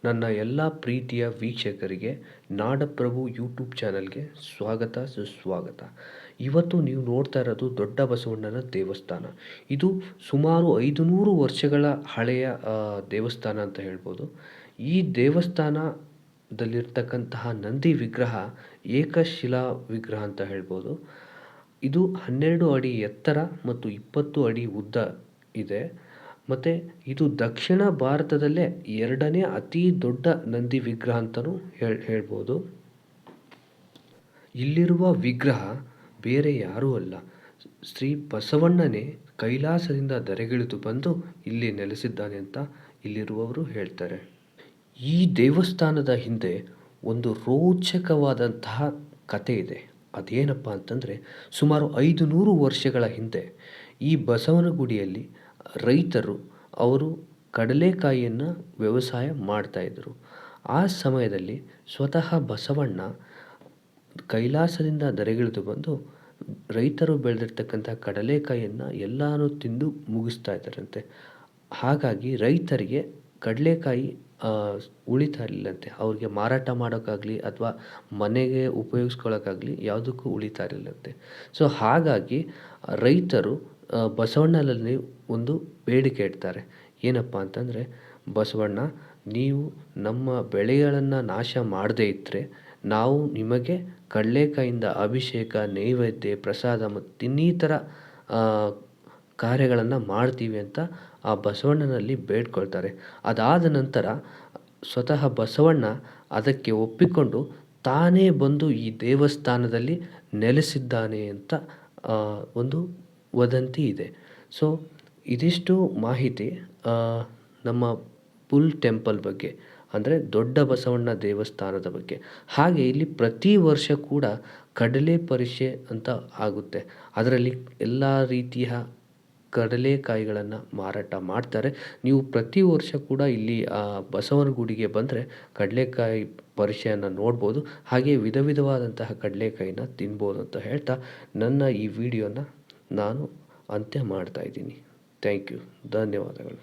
ನನ್ನ ಎಲ್ಲ ಪ್ರೀತಿಯ ವೀಕ್ಷಕರಿಗೆ ನಾಡಪ್ರಭು ಯೂಟ್ಯೂಬ್ ಚಾನಲ್ಗೆ ಸ್ವಾಗತ ಸುಸ್ವಾಗತ. ಇವತ್ತು ನೀವು ನೋಡ್ತಾ ಇರೋದು ದೊಡ್ಡ ಬಸವಣ್ಣನ ದೇವಸ್ಥಾನ. ಇದು ಸುಮಾರು 500 ವರ್ಷಗಳ ಹಳೆಯ ದೇವಸ್ಥಾನ ಅಂತ ಹೇಳ್ಬೋದು. ಈ ದೇವಸ್ಥಾನದಲ್ಲಿರ್ತಕ್ಕಂತಹ ನಂದಿ ವಿಗ್ರಹ ಏಕಶಿಲಾ ವಿಗ್ರಹ ಅಂತ ಹೇಳ್ಬೋದು. ಇದು 12 ಅಡಿ ಎತ್ತರ ಮತ್ತು 20 ಅಡಿ ಉದ್ದ ಇದೆ. ಮತ್ತು ಇದು ದಕ್ಷಿಣ ಭಾರತದಲ್ಲೇ 2ನೇ ಅತಿ ದೊಡ್ಡ ನಂದಿ ವಿಗ್ರಹ ಅಂತಲೂ ಹೇಳ್ಬೋದು. ಇಲ್ಲಿರುವ ವಿಗ್ರಹ ಬೇರೆ ಯಾರೂ ಅಲ್ಲ, ಶ್ರೀ ಬಸವಣ್ಣನೇ ಕೈಲಾಸದಿಂದ ಧರೆಗಿಳಿದು ಬಂದು ಇಲ್ಲಿ ನೆಲೆಸಿದ್ದಾನೆ ಅಂತ ಇಲ್ಲಿರುವವರು ಹೇಳ್ತಾರೆ. ಈ ದೇವಸ್ಥಾನದ ಹಿಂದೆ ಒಂದು ರೋಚಕವಾದಂತಹ ಕತೆ ಇದೆ. ಅದೇನಪ್ಪ ಅಂತಂದರೆ, ಸುಮಾರು 500 ವರ್ಷಗಳ ಹಿಂದೆ ಈ ಬಸವನಗುಡಿಯಲ್ಲಿ ರೈತರು ಅವರು ಕಡಲೆಕಾಯಿಯನ್ನು ವ್ಯವಸಾಯ ಮಾಡ್ತಾಯಿದ್ರು. ಆ ಸಮಯದಲ್ಲಿ ಸ್ವತಃ ಬಸವಣ್ಣ ಕೈಲಾಸದಿಂದ ಧರೆಗಿಳಿದು ಬಂದು ರೈತರು ಬೆಳೆದಿರ್ತಕ್ಕಂಥ ಕಡಲೆಕಾಯಿಯನ್ನು ಎಲ್ಲನೂ ತಿಂದು ಮುಗಿಸ್ತಾ ಇದ್ದಾರಂತೆ. ಹಾಗಾಗಿ ರೈತರಿಗೆ ಕಡಲೆಕಾಯಿ ಉಳಿತಾ ಇರಲಿಲ್ಲಂತೆ. ಅವ್ರಿಗೆ ಮಾರಾಟ ಮಾಡೋಕ್ಕಾಗಲಿ ಅಥವಾ ಮನೆಗೆ ಉಪಯೋಗಿಸ್ಕೊಳ್ಳೋಕ್ಕಾಗಲಿ ಯಾವುದಕ್ಕೂ ಉಳಿತಾ ಇರಲಿಲ್ಲಂತೆ. ಸೊ ಹಾಗಾಗಿ ರೈತರು ಬಸವಣ್ಣನಲ್ಲಿ ಒಂದು ಬೇಡಿಕೆ ಇಡ್ತಾರೆ. ಏನಪ್ಪ ಅಂತಂದರೆ, ಬಸವಣ್ಣ, ನೀವು ನಮ್ಮ ಬೆಳೆಗಳನ್ನು ನಾಶ ಮಾಡದೇ ಇದ್ದರೆ ನಾವು ನಿಮಗೆ ಕಡಲೆಕಾಯಿಂದ ಅಭಿಷೇಕ, ನೈವೇದ್ಯ, ಪ್ರಸಾದ ಮತ್ತು ಇನ್ನಿತರ ಕಾರ್ಯಗಳನ್ನು ಮಾಡ್ತೀವಿ ಅಂತ ಆ ಬಸವಣ್ಣನಲ್ಲಿ ಬೇಡ್ಕೊಳ್ತಾರೆ. ಅದಾದ ನಂತರ ಸ್ವತಃ ಬಸವಣ್ಣ ಅದಕ್ಕೆ ಒಪ್ಪಿಕೊಂಡು ತಾನೇ ಬಂದು ಈ ದೇವಸ್ಥಾನದಲ್ಲಿ ನೆಲೆಸಿದ್ದಾನೆ ಅಂತ ಒಂದು ವದಂತಿ ಇದೆ. ಸೊ ಇದಿಷ್ಟು ಮಾಹಿತಿ ನಮ್ಮ ಬುಲ್ ಟೆಂಪಲ್ ಬಗ್ಗೆ, ಅಂದರೆ ದೊಡ್ಡ ಬಸವಣ್ಣ ದೇವಸ್ಥಾನದ ಬಗ್ಗೆ. ಹಾಗೆ ಇಲ್ಲಿ ಪ್ರತಿ ವರ್ಷ ಕೂಡ ಕಡಲೆ ಪರಿಷೆ ಅಂತ ಆಗುತ್ತೆ. ಅದರಲ್ಲಿ ಎಲ್ಲ ರೀತಿಯ ಕಡಲೆಕಾಯಿಗಳನ್ನು ಮಾರಾಟ ಮಾಡ್ತಾರೆ. ನೀವು ಪ್ರತಿ ವರ್ಷ ಕೂಡ ಇಲ್ಲಿ ಬಸವನ ಗುಡಿಗೆ ಬಂದರೆ ಕಡಲೆಕಾಯಿ ಪರಿಷೆಯನ್ನು ನೋಡ್ಬೋದು. ಹಾಗೆ ವಿಧ ವಿಧವಾದಂತಹ ಕಡಲೆಕಾಯಿನ ತಿನ್ಬೋದು ಅಂತ ಹೇಳ್ತಾ ನನ್ನ ಈ ವಿಡಿಯೋನ ನಾನು ಅಂತ್ಯ ಮಾಡ್ತಾಯಿದ್ದೀನಿ. Thank you. ಧನ್ಯವಾದಗಳು.